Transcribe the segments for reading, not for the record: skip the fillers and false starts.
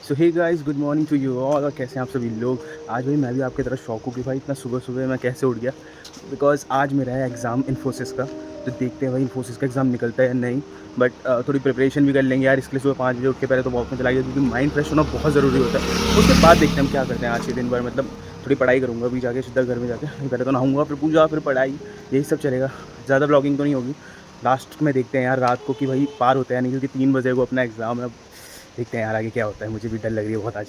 So hey guys, good morning to you all. और कैसे हैं आप सभी लोग। आज भाई मैं भी आपकी तरह शौक हूँ कि भाई इतना सुबह सुबह मैं कैसे उठ गया। बिकॉज आज मेरा है एग्ज़ाम इन्फोसिस का। तो देखते हैं भाई इन्फोसिस का एग्ज़ाम निकलता है या नहीं। बट थोड़ी प्रिपरेशन भी कर लेंगे यार इसके लिए। सुबह 5 बजे उठ के पहले तो वॉक में चला गया, क्योंकि माइंड फ्रेश होना बहुत ज़रूरी होता है। उसके बाद देखते हैं हम क्या करते हैं आज के दिन भर। मतलब थोड़ी पढ़ाई करूँगा अभी जाके सीधा घर में जाके। पहले तो नहाऊंगा, फिर पूजा, फिर पढ़ाई, यही सब चलेगा। ज़्यादा ब्लॉगिंग तो नहीं होगी। लास्ट में देखते हैं यार रात को कि भाई पार होता है नहीं, क्योंकि 3 बजे को अपना एग्ज़ाम है। अब देखते हैं यार आगे क्या होता है। मुझे भी डर लग रही है बहुत आज।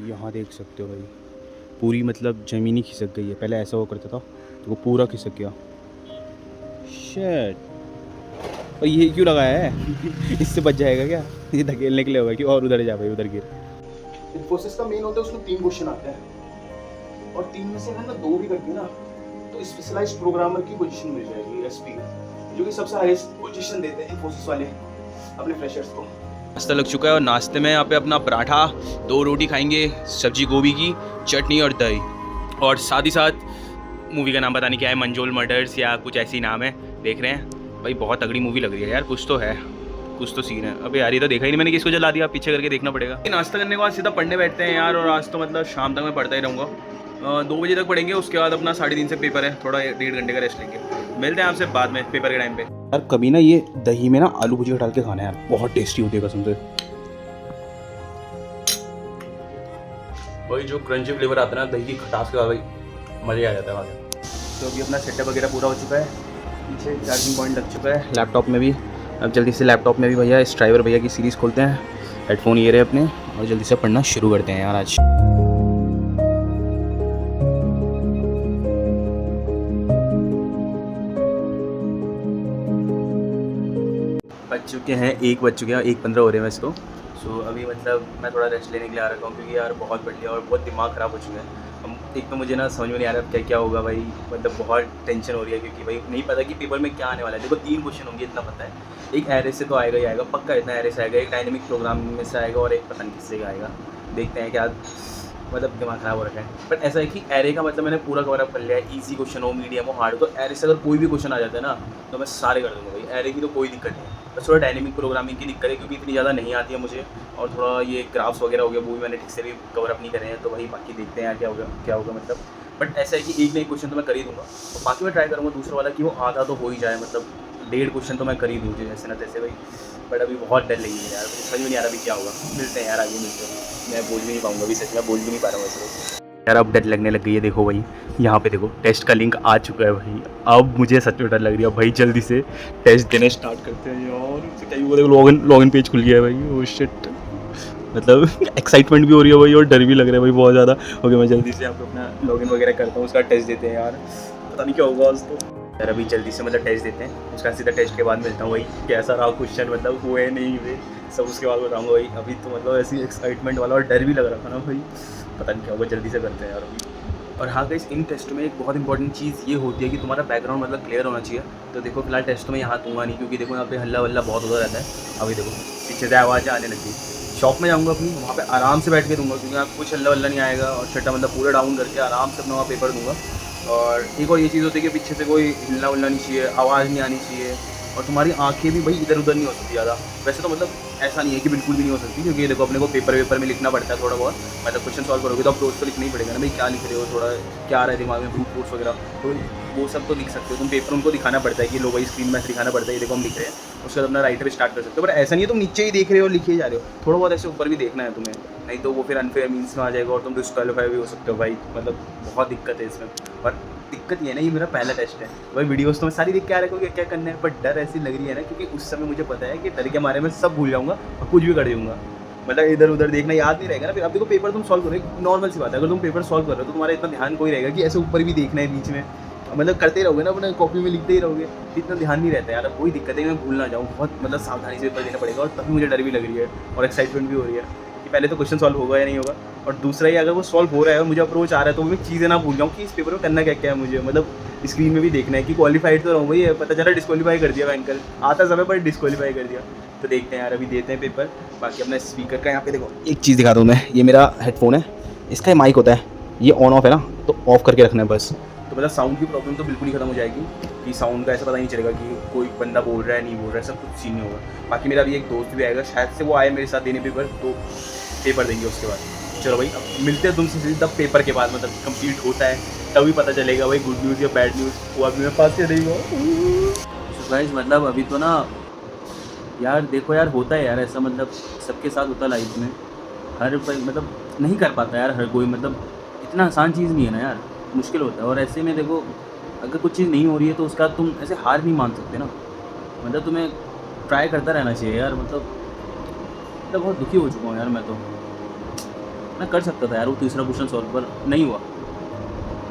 यहाँ देख सकते हो भाई, पूरी मतलब ज़मीन ही खिसक गई है। पहले ऐसा वो करता था तो वो पूरा खिसक गया। शिट। और ये क्यों लगाया है? इससे बच जाएगा क्या? ये धकेलने के लिए होगा कि और उधर जा भाई, उधर गिर। इन्फोसिस का मेन होता है, उसमें 3 क्वेश्चन आते हैं और 3 में से अगर ना 2 भी करती ना तो स्पेशलाइज्ड प्रोग्रामर की पोजीशन मिल जाएगी, एसपी, जो कि सबसे हाईएस्ट पोजीशन देते हैं इन्फोसिस वाले अपने फ्रेशर्स को। नाश्ता लग चुका है और नाश्ते में यहाँ पे अपना पराठा, 2 रोटी खाएंगे, सब्जी गोभी की, चटनी और दही। और साथ ही साथ मूवी का नाम पता नहीं क्या है, मंजोल मर्डर्स या कुछ ऐसी नाम है। देख रहे हैं भाई, बहुत तगड़ी मूवी लग रही है यार। कुछ तो है, कुछ तो सीन है। अबे यार ये तो देखा ही नहीं मैंने, किसको जला दिया, पीछे करके देखना पड़ेगा। नाश्ता करने के बाद सीधा पढ़ने बैठते हैं यार। और आज तो मतलब शाम तक मैं पढ़ता ही रहूँगा। 2 बजे तक पढ़ेंगे, उसके बाद अपना 3:30 से पेपर है। थोड़ा 1.5 घंटे का रेस्ट लेंगे। मिलते हैं आपसे बाद में पेपर के टाइम पे। यार कभी ना ये दही में ना आलू भुजिया डाल के खाना है यार, बहुत टेस्टी होती है कसम से। वही जो क्रंची फ्लेवर आता है ना दही की खटास के बाद, भाई मज़े आ जाता है वहाँ। तो अभी अपना सेटअप वगैरह पूरा हो चुका है। पीछे चार्जिंग पॉइंट लग चुका है लैपटॉप में भी। अब जल्दी से लैपटॉप में भी भैया इस ड्राइवर भैया की सीरीज़ खोलते हैं। हेडफोन ये रहे अपने, और जल्दी से पढ़ना शुरू करते हैं यार आज। बज चुके हैं 1 बज चुके हैं, 1:15 हो रहे हैं वैसे तो। सो अभी मतलब मैं थोड़ा रेस्ट लेने के लिए आ रखा हूँ, क्योंकि यार बहुत बढ़ लिया और बहुत दिमाग ख़राब हो चुका है। एक तो मुझे ना समझ में नहीं आ रहा क्या क्या होगा भाई। मतलब बहुत टेंशन हो रही है, क्योंकि भाई नहीं पता कि पेपर में क्या आने वाला है। देखो 3 क्वेश्चन होंगे इतना पता है। एक एरे से तो आएगा ही आएगा पक्का, इतना एरे से आएगा। एक डायनेमिक प्रोग्रामिंग में से आएगा और एक पता नहीं किससे आएगा। देखते हैं क्या, मतलब दिमाग ख़राब हो रखा है। बट ऐसा है कि एरे का मतलब मैंने पूरा कवर अप कर लिया है। ईजी क्वेश्चन हो, मीडियम हो, हार्ड हो, तो एरे से अगर कोई भी क्वेश्चन आ जाता है ना तो मैं सारे कर दूँगा भाई। एरे की तो कोई दिक्कत नहीं है। बस थोड़ा डायनेमिक प्रोग्रामिंग की दिक्कत है, क्योंकि इतनी ज़्यादा नहीं आती है मुझे। और थोड़ा ये ग्राफ्स वगैरह हो गया, वो भी मैंने ठीक से भी कवर अप नहीं करे हैं। तो वही बाकी देखते हैं क्या होगा क्या होगा मतलब। बट ऐसा है कि एक ना एक क्वेश्चन तो मैं कर ही दूँगा, और बाकी मैं ट्राई करूँगा दूसरा वाला कि वो आधा तो हो ही जाए। मतलब 1.5 क्वेश्चन तो मैं कर ही दूँ जैसे ना तैसे भाई। बट अभी बहुत डर लगी है यार, मुझे समझ में नहीं आ रहा अभी क्या होगा। मिलते हैं यार आगे, मिलते हैं। मैं बोल भी नहीं पाऊँगा अभी, सच में बोल भी नहीं पा रहा हूँ ऐसे। यार अब डर लगने लग गई है। देखो भाई यहाँ पे देखो, टेस्ट का लिंक आ चुका है भाई। अब मुझे सच में डर लग रही है भाई। जल्दी से टेस्ट देने स्टार्ट करते हैं यार। क्या वो देखो, लॉगिन पेज खुल गया है भाई। Oh shit. मतलब एक्साइटमेंट भी हो रही है भाई और डर भी लग रहा है भाई बहुत ज़्यादा। ओके मैं जल्दी से आपको अपना लॉगिन वगैरह करता हूँ, उसका टेस्ट देते हैं यार। पता नहीं क्या होगा आज तो। यार अभी जल्दी से मतलब टेस्ट देते हैं, उसका सीधा टेस्ट के बाद मिलता हूँ भाई। कैसा रहा क्वेश्चन, मतलब हुए नहीं हुए सब उसके बाद बताऊँगा भाई। अभी तो मतलब ऐसी एक्साइटमेंट वाला और डर भी लग रहा था ना भाई। पता नहीं क्या होगा, जल्दी से करते हैं यार अभी। और हाँ गाइस, इन टेस्ट में एक बहुत इंपॉर्टेंट चीज़ ये होती है कि तुम्हारा बैकग्राउंड मतलब क्लियर होना चाहिए। तो देखो फिलहाल टेस्ट में यहाँ दूंगा नहीं, क्योंकि देखो यहाँ पे हल्ला वल्ला बहुत होता रहता है। अभी देखो पीछे से आवाज़ें आने लगी। शॉप में जाऊँगा अपनी, वहाँ पे आराम से बैठ के दूंगा, क्योंकि यहाँ कुछ हल्ला वल्ला नहीं आएगा। और छठा मतलब पूरा डाउन करके आराम से अपना वहाँ पेपर दूंगा। और एक और ये चीज़ होती है कि पीछे से कोई हिलना उलना नहीं चाहिए, आवाज़ नहीं आनी चाहिए। और तुम्हारी आंखें भी भाई इधर उधर नहीं हो सकती ज़्यादा। वैसे तो मतलब ऐसा नहीं है कि बिल्कुल भी नहीं हो सकती, क्योंकि देखो अपने को पेपर वेपर में लिखना पड़ता है थोड़ा बहुत। मतलब क्वेश्चन सॉल्व करोगे तो अप्रोच तो लिखना ही पड़ेगा ना भाई, क्या लिख रहे हो, थोड़ा क्या आ रहा है दिमाग में, ब्रूट फोर्स वगैरह। तो वो सब तो लिख सकते हो तुम। पेपर उनको दिखाना पड़ता है कि लो भाई स्क्रीन में दिखाना पड़ता है, ये देखो हम लिख रहे हैं। उसके बाद अपना राइटर स्टार्ट कर सकते हो। पर ऐसा नहीं है तुम नीचे ही देख रहे हो और लिखे ही जा रहे हो, थोड़ा बहुत ऐसे ऊपर भी देखना है तुम्हें। नहीं तो वो फिर अनफेयर मीन्स में आ जाएगा और तुम डिस्क्वालीफाई भी हो सकते हो भाई। मतलब बहुत दिक्कत है इसमें। और दिक्कत ये है ना, ये मेरा पहला टेस्ट है भाई। वीडियोस तो मैं सारी देख के आ रहा हूँ क्या करना है, बट डर ऐसी लग रही है ना, क्योंकि उस समय मुझे पता है कि डर के मारे में सब भूल जाऊँगा और कुछ भी कर दूँगा। मतलब इधर उधर देखना याद नहीं रहेगा ना फिर। अब देखो पेपर तुम सॉल्व करो, नॉर्मल सी बात है। अगर तुम पेपर सॉल्व कर रहे हो तो तुम्हारा इतना ध्यान कोई रहेगा कि ऐसे ऊपर भी देखना है बीच में। मतलब करते ही रहोगे ना, अपने कॉपी में लिखते ही रहोगे, इतना ध्यान नहीं रहता यार। कोई दिक्कत है, मैं भूल ना जाऊँ। बहुत मतलब सावधानी से पेपर देना पड़ेगा, और तभी मुझे डर भी लग रही है और एक्साइटमेंट भी हो रही है कि पहले तो क्वेश्चन सॉल्व होगा या नहीं होगा। और दूसरा ही, अगर वो सॉल्व हो रहा है और मुझे अप्रोच आ रहा है तो मैं चीज़ें ना भूल जाऊँ कि इस पेपर में करना क्या क्या है मुझे। मतलब स्क्रीन में भी देखना है कि क्वालिफाइड तो रहूँ भाई। पता चला डिस्क्वालीफाई कर दिया बैंकल, आता समय पर डिस्क्वालीफाई कर दिया। तो देखते हैं यार, अभी देते हैं पेपर। बाकी अपना स्पीकर का यहाँ पे देखो, एक चीज़ दिखा दूँ मैं। ये मेरा हेडफोन है, इसका माइक होता है, ये ऑन ऑफ है ना, तो ऑफ करके रखना है बस। तो मतलब साउंड की प्रॉब्लम तो बिल्कुल ही खत्म हो जाएगी, कि साउंड का ऐसा पता नहीं चलेगा कि कोई बंदा बोल रहा है नहीं बोल रहा है, सब कुछ सीन नहीं होगा। बाकी मेरा अभी एक दोस्त भी आएगा, शायद से वो आए मेरे साथ देने पेपर, तो पेपर देंगे उसके बाद। चलो भाई अब मिलते हैं तुमसे सीधा पेपर के बाद, मतलब कंप्लीट होता है तभी पता चलेगा भाई गुड न्यूज़ या बैड न्यूज़ वो अभी मेरे पास से देगा। तो गाइस मतलब अभी तो ना यार देखो यार होता है यार ऐसा, मतलब सबके साथ होता है लाइफ में, हर कोई मतलब नहीं कर पाता यार, हर कोई मतलब इतना आसान चीज़ नहीं है ना यार, मुश्किल होता है। और ऐसे में देखो अगर कुछ चीज़ नहीं हो रही है तो उसका तुम ऐसे हार नहीं मान सकते ना, मतलब तुम्हें ट्राई करता रहना चाहिए यार। मतलब बहुत दुखी हो चुका हूँ यार मैं कर सकता था यार वो तीसरा क्वेश्चन सॉल्व, पर नहीं हुआ।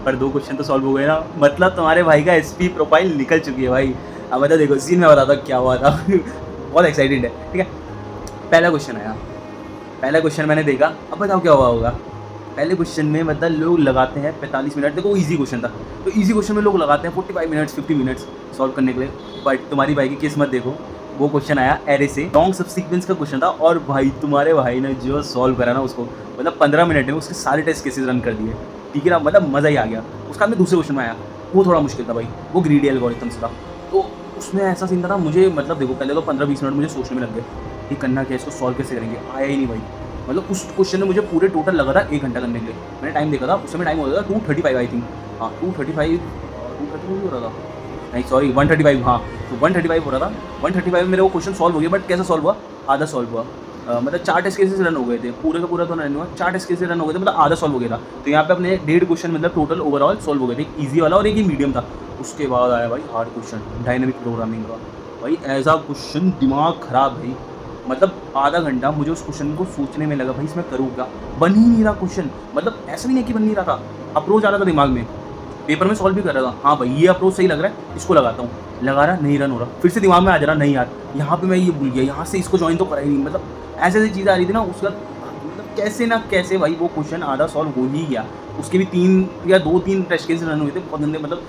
पर 2 क्वेश्चन तो सॉल्व हो गए ना, मतलब तुम्हारे भाई का एसपी प्रोफाइल निकल चुकी है भाई। अब मतलब देखो सीन में बताता क्या हुआ था बहुत एक्साइटेड है, ठीक है। पहला क्वेश्चन आया, पहला क्वेश्चन मैंने देखा, अब बताओ क्या हुआ होगा। पहले क्वेश्चन में मतलब लोग लगाते हैं 45 मिनट, देखो इजी क्वेश्चन था तो इजी क्वेश्चन में लोग लगाते हैं 45 मिनट्स 50 मिनट्स सॉल्व करने के लिए। बट तुम्हारी भाई की किस्मत देखो, वो क्वेश्चन आया एरे से, लॉन्ग सबसीक्वेंस का क्वेश्चन था, और भाई तुम्हारे भाई ने जो सॉल्व करा ना उसको, मतलब 15 मिनट में उसके सारे टेस्ट केसेस रन कर दिए, ठीक है ना, मतलब मज़ा ही आ गया। उसका मैं दूसरे क्वेश्चन में आया, वो थोड़ा मुश्किल था भाई, वो ग्रीडी एल्गोरिथम से था। तो उसमें ऐसा सीन था ना, मुझे मतलब देखो पहले तो 15-20 मिनट मुझे सोचने में लग गए ये करना क्या है, इसको सॉल्व कैसे करेंगे, आया ही नहीं भाई। मतलब उस क्वेश्चन में मुझे पूरे टोटल लगा था 1 घंटा करने के लिए। मैंने टाइम देखा था उस समय, टाइम हो रहा था 2:35 आई थिंक, हाँ 2:35 हो रहा था, नहीं सॉरी 1:35, हाँ तो 1:35 हो रहा था। 1:35 में मेरे वो क्वेश्चन सॉल्व हो गया, बट कैसा सॉल्व हुआ, आधा सॉल्व हुआ। मतलब 4 टेस्ट केसेस रन हो गए थे, पूरे का पूरा तो रन हुआ, 4 टेस्ट केसेस रन हो गए थे, मतलब आधा सॉल्व हो गया था। तो यहाँ पे अपने 1.5 क्वेश्चन मतलब टोटल ओवरऑल सॉल्व हो गए थे, एक ईजी वाला और एक ही मीडियम था। उसके बाद आया भाई हार्ड क्वेश्चन डायनेमिक प्रोग्रामिंग का, भाई ऐसा क्वेश्चन दिमाग खराब भाई, मतलब आधा घंटा मुझे उस क्वेश्चन को सोचने में लगा, भाई इसमें करूँ क्या, बन ही नहीं रहा क्वेश्चन, मतलब ऐसा भी नहीं कि बन नहीं रहा था, अप्रोच आ रहा था दिमाग में, पेपर में सॉल्व भी कर रहा था, हाँ भाई ये अप्रोच सही लग रहा है इसको लगाता हूँ, लगा रहा नहीं रन हो रहा, फिर से दिमाग में आ जा रहा नहीं यार यहाँ पे मैं ये भूल गया, यहाँ से इसको ज्वाइन तो करा ही नहीं, मतलब ऐसे ऐसी चीज़ें आ रही थी ना उसका, मतलब कैसे ना कैसे भाई वो क्वेश्चन आधा सॉल्व हो ही गया। उसके भी 3 या 2-3 टेस्ट केसेस रन हुए थे बहुत गंदे, मतलब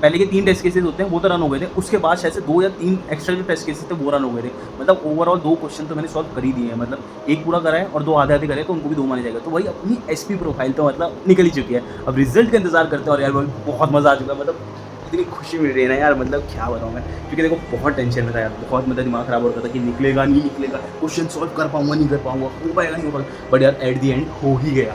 पहले के 3 टेस्ट केसेस होते हैं वो तो रन हो गए थे, उसके बाद शायद से 2 या 3 एक्स्ट्रा जो टेस्ट केसेस थे वो रन हो गए थे, मतलब ओवरऑल 2 क्वेश्चन तो मैंने सॉल्व कर ही दिए हैं, मतलब एक पूरा करा है और 2 आधे आधे करे तो उनको भी 2 माने जाएगा। तो भाई अपनी एसपी प्रोफाइल तो मतलब निकल ही चुकी है, अब रिजल्ट का इंतजार करते हैं। और यार भाई बहुत मज़ा आ चुका है, मतलब इतनी खुशी मिल रही है ना यार, मतलब क्या बताऊँ मैं, क्योंकि देखो बहुत टेंशन में था यार, बहुत मतलब दिमाग खराब होता था कि निकलेगा नहीं निकलेगा, क्वेश्चन सॉल्व कर पाऊंगा नहीं कर पाऊंगा, हो पाएगा नहीं हो पाएगा, बट यार एट दी एंड हो ही गया,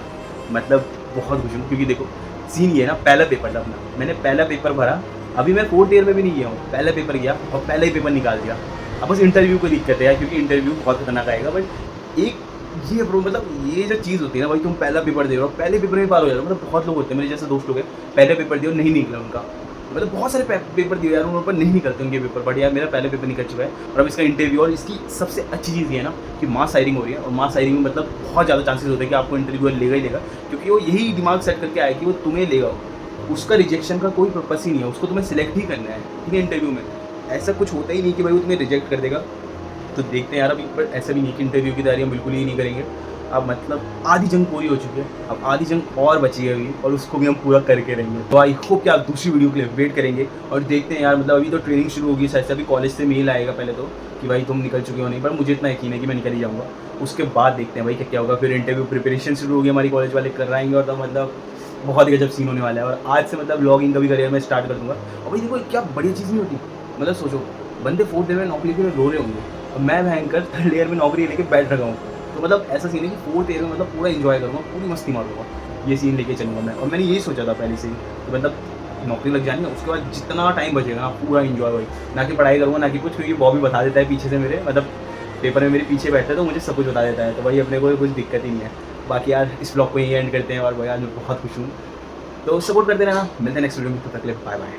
मतलब बहुत खुश हूँ। क्योंकि देखो सीन ये है ना, पहला पेपर था अपना, मैंने पहला पेपर भरा, अभी मैं 4th ईयर में भी नहीं गया हूँ, पहला पेपर गया और पहला ही पेपर निकाल दिया। अब बस इंटरव्यू को दिक्कत है यार, क्योंकि इंटरव्यू बहुत खतरनाक आएगा, बट एक ये ब्रो मतलब ये जो चीज़ होती है ना भाई, तुम पहला पेपर दे रहे हो, पहले पेपर में पार हो जा रहे हो, मतलब बहुत लोग होते हैं मेरे जैसे दोस्त लोग हैं, पहले पेपर दिए और नहीं निकला उनका, मतलब बहुत सारे पेपर दिए यार उन पर नहीं निकलते उनके पेपर, बट यार मेरा पहले पेपर निकल चुका है और अब इसका इंटरव्यू। और इसकी सबसे अच्छी चीज़ ये है ना कि मास हायरिंग हो रही है, और मास हायरिंग में मतलब बहुत ज़्यादा चांसेस होते हैं कि आपको इंटरव्यू लेगा ही लेगा, क्योंकि वो यही दिमाग सेट करके आया कि वो तुम्हें लेगा, उसका रिजेक्शन का कोई पर्पस ही नहीं है, उसको तुम्हें सिलेक्ट ही करना है, ठीक है। इंटरव्यू में ऐसा कुछ होता ही नहीं कि भाई वो तुम्हें रिजेक्ट कर देगा। तो देखते हैं यार, अभी पर ऐसा भी नहीं कि इंटरव्यू की तैयारी हम बिल्कुल ही नहीं करेंगे, अब मतलब आधी जंग पूरी हो चुकी है, अब आधी जंग और बची है अभी, और उसको भी हम पूरा करके रहेंगे। तो आई होप कि आप दूसरी वीडियो के लिए वेट करेंगे और देखते हैं यार, मतलब अभी तो ट्रेनिंग शुरू होगी, शायद से अभी कॉलेज से मेल आएगा पहले तो कि भाई तुम निकल चुके हो नहीं, पर मुझे इतना यकीन है कि मैं निकल ही जाऊँगा। उसके बाद देखते हैं भाई क्या क्या होगा, फिर इंटरव्यू प्रिपरेशन शुरू होगी, हमारी कॉलेज वाले कराएंगे, और तो मतलब बहुत ही गजब सीन होने वाला है। और आज से मतलब ब्लॉगिंग का भी करियर मैं स्टार्ट कर दूँगा। और भाई देखो क्या बढ़िया चीज़ नहीं होती, मतलब सोचो बंदे 4th ईयर में नौकरी के लिए रो रहे होंगे, और मैं भयंकर 3rd ईयर में नौकरी लेके बैठ रखा हूँ, तो मतलब ऐसा सीन है कि 4th ईयर में मतलब पूरा एंजॉय करूँगा, पूरी मस्ती मारूंगा, ये सीन लेके चलूँगा मैं। और मैंने यही सोचा था पहले से ही, तो मतलब नौकरी लग जानी है उसके बाद जितना टाइम बचेगा ना पूरा एंजॉय भाई, ना कि पढ़ाई करूँगा ना कि कुछ, क्योंकि बॉबी बता देता है पीछे से मेरे, मतलब पेपर में मेरे पीछे बैठता है तो मुझे सब कुछ बता देता है, तो भाई अपने को कुछ दिक्कत ही नहीं है। बाकी यार इस ब्लॉग को यही एंड करते हैं, और भाई आज मैं बहुत खुश हूँ, तो सपोर्ट करते रहना, मिलते हैं नेक्स्ट वीडियो में, तब तक के लिए बाय बाय।